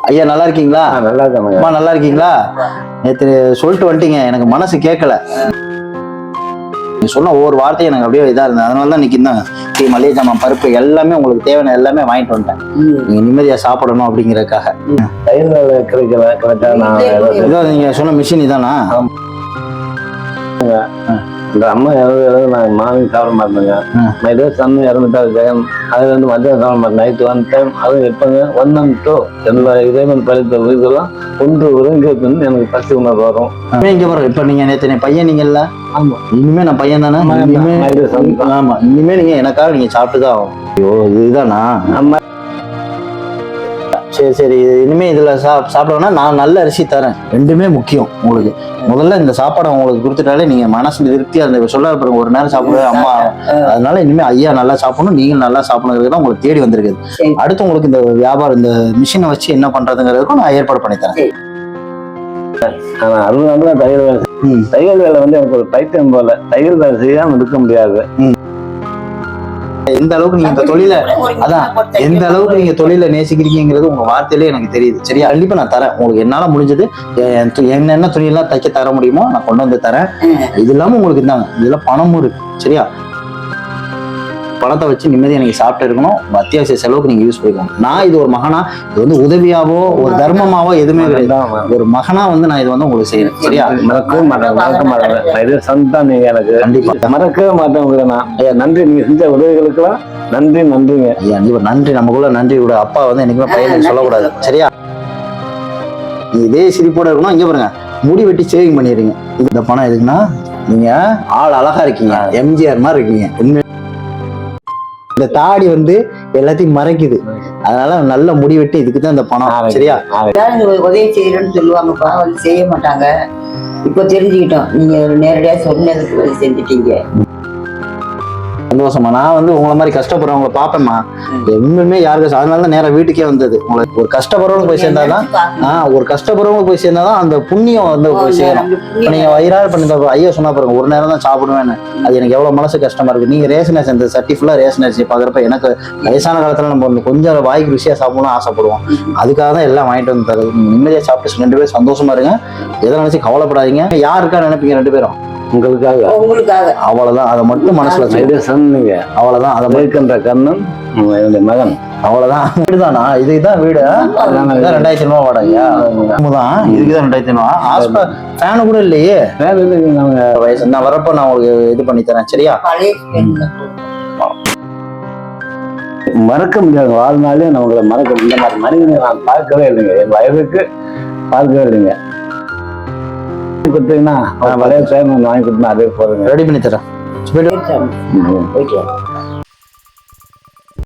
ஐயா நல்லா இருக்கீங்களா? நல்லா இருக்காங்க. அம்மா நல்லா இருக்கீங்களா? நேற்று சொல்லிட்டு வந்துட்டீங்க, எனக்கு மனசு கேட்கல. நீ சொன்ன ஒவ்வொரு வார்த்தையும் எனக்கு அப்படியே இதா இருந்தது. அதனால தான் இன்னைக்கு இருந்தாங்க டீ, மளிகை ஜாமான், பருப்பு எல்லாமே உங்களுக்கு தேவையான எல்லாமே வாங்கிட்டு வந்துட்டேன். நீங்க நிம்மதியா சாப்பிடணும் அப்படிங்கறதுக்காக. நீங்க சொன்ன மிஷின் இதானா? இந்த அம்மா இறந்து நாங்கள் மார்னிங் சாப்பிட மாட்டேங்க. ஏதோ சன்னு இறந்துட்டா ஜெகன் அது வந்து மத்தியானம் சாப்பிட மாட்டேன். நைட்டு 1 டைம் அதுவும் எப்போங்க 1 and 2 எல்லா இறைவன் பழித்த இதெல்லாம் ஒன்று ஒருங்க எனக்கு பசி உணர்வு வரும். இங்க பாருங்க, இப்ப நீங்க நேற்று பையன் நீங்கல்ல? ஆமா. இனிமே நான் பையன் தானே? ஆமா, இனிமே நீங்க எனக்காக நீங்க சாப்பிட்டுதான் ஆகும். ஐயோ இதுதானா? சரி சரி, இனிமே இதுல சாப்பிடணும்னா நான் நல்ல அரிசி தரேன். ரெண்டுமே முக்கியம் உங்களுக்கு. முதல்ல இந்த சாப்பாடை உங்களுக்கு கொடுத்துட்டாலே நீங்க மனசு திருப்தியா அந்த சொல்ல பாருங்க, ஒரு நேரம் சாப்பிடுவேன் அம்மா. அதனால இனிமே ஐயா நல்லா சாப்பிடணும், நீங்க நல்லா சாப்பிடணுங்கிறது தான் உங்களுக்கு தேடி வந்திருக்குது. அடுத்து உங்களுக்கு இந்த வியாபாரம் இந்த மிஷினை வச்சு என்ன பண்றதுங்கிறதுக்கும் நான் ஏற்பாடு பண்ணி தரேன். தையல் வேலை வந்து எனக்கு ஒரு பைத்தியம் போல. தையல் வேலை செய்யாம இருக்க முடியாது. எந்த அளவுக்கு நீங்க இந்த தொழில எந்த அளவுக்கு நீங்க தொழில நேசிக்கிறீங்கிறது உங்க வார்த்தையிலே எனக்கு தெரியுது. சரியா? கண்டிப்பா நான் தரேன் உங்களுக்கு. என்னால முடிஞ்சது என்ன துணியெல்லாம் தைக்க தர முடியுமோ நான் கொண்டு வந்து தரேன். இது இல்லாம உங்களுக்கு இருந்தாங்க இதுல பணமும் இருக்கு. சரியா? பணத்தை வச்சு நிம்மதியா நீங்க சாப்பிட்டு இருக்கணும். அத்தியாவசிய செலவுக்கு நீங்க யூஸ் பண்ணிக்கணும். நான் இது ஒரு மகனா, இது வந்து உதவியாவோ ஒரு தர்மமாவோ எதுவுமே கிடையாது. ஒரு மகனா வந்து நான் இது வந்து உங்களுக்கு செய்யறேன். சரியா? மறக்கவே மாட்டேன். நீங்க எனக்கு கண்டிப்பா மறக்கவே மாட்டேன். நான் நன்றி. நீங்க செஞ்ச உதவிகளுக்கெல்லாம் நன்றிங்க. ஐயா நன்றி. நமக்குள்ள நன்றி கூட. அப்பா வந்து என்னைக்குமே பையனுக்கு சொல்லக்கூடாது. சரியா? இதே சிரிப்போட இருக்கணும். இங்க பாருங்க, முடி வெட்டி சேவிங் பண்ணிடுறீங்க. இந்த பணம் எதுக்குன்னா நீங்க ஆள் அழகா இருக்கீங்க, எம்ஜிஆர் மாதிரி இருக்கீங்க. இந்த தாடி வந்து எல்லாத்தையும் மறைக்குது. அதனால நல்ல முடி வெட்டி இதுக்கு தான் இந்த பணம். சரியா? உதவி செய்யறேன்னு சொல்லுவாங்கப்பா, வந்து செய்ய மாட்டாங்க. இப்ப தெரிஞ்சுக்கிட்டோம், நீங்க நேரடியா சொன்னதுக்கு செஞ்சுட்டீங்க. சந்தோஷமா. நான் வந்து உங்களை மாதிரி கஷ்டப்படுறவங்களை பாப்பேம்மா. உண்மையுமே யாருக்கு அதனாலதான் நேரம் வீட்டுக்கே வந்தது. உங்களுக்கு ஒரு கஷ்டப்படுறவங்க போய் சேர்ந்தாதான் போய் சேர்ந்தாதான் அந்த புண்ணியம் வந்து போய் சேரும். நீங்க வயிறாறு பண்ணி ஐயா சொன்னா பாருங்க, ஒரு நேரம் தான் சாப்பிடுவேன்னு. அது எனக்கு எவ்வளவு மனசு கஷ்டமா இருக்கு. நீங்க ரேஷன் அரிசி இந்த சட்டி ஃபுல்லா ரேஷன் அரிசி பாக்குறப்ப எனக்கு வயசான காலத்துல நம்ம கொஞ்சம் வாய்க்கு ருசியா சாப்பிடணும்னு ஆசைப்படுவோம். அதுக்காக தான் எல்லாம் வாங்கிட்டு வந்து தருது. நிம்மதியா சாப்பிட்டு 2 பேரும் சந்தோஷமா இருங்க. எதை நினைச்சு கவலைப்படாதீங்க. யாருக்கா நினைப்பீங்க 2 பேரும்? உங்களுக்காக. அவ்வளவுதான். அதை மட்டும் மனசுல சொன்னீங்க. அவ்வளவுதான். அதை மேற்கன்ற கண்ணன் என்னுடைய மகன். அவ்வளவுதான். வீடுதானா? இதுதான் வீடு. 2500 வாடகையா? இதுக்குதான் 2500. ஃபேனு கூட இல்லையே. வயசு நான் வரப்ப நான் உங்களுக்கு இது பண்ணி தரேன். சரியா? மறக்க முடியாது. வாழ்நாளே நம்மளை மறக்க இந்த மாதிரி மனிதனை நான் பார்க்கவே இல்லைங்க. என் வயதுக்கு பார்க்கவே இல்லைங்க. கொடுத்தீங்கன்னா பழைய டைம் வாங்கி கொடுத்தா அதே போறேங்க. ரெடி பண்ணி தரேன்.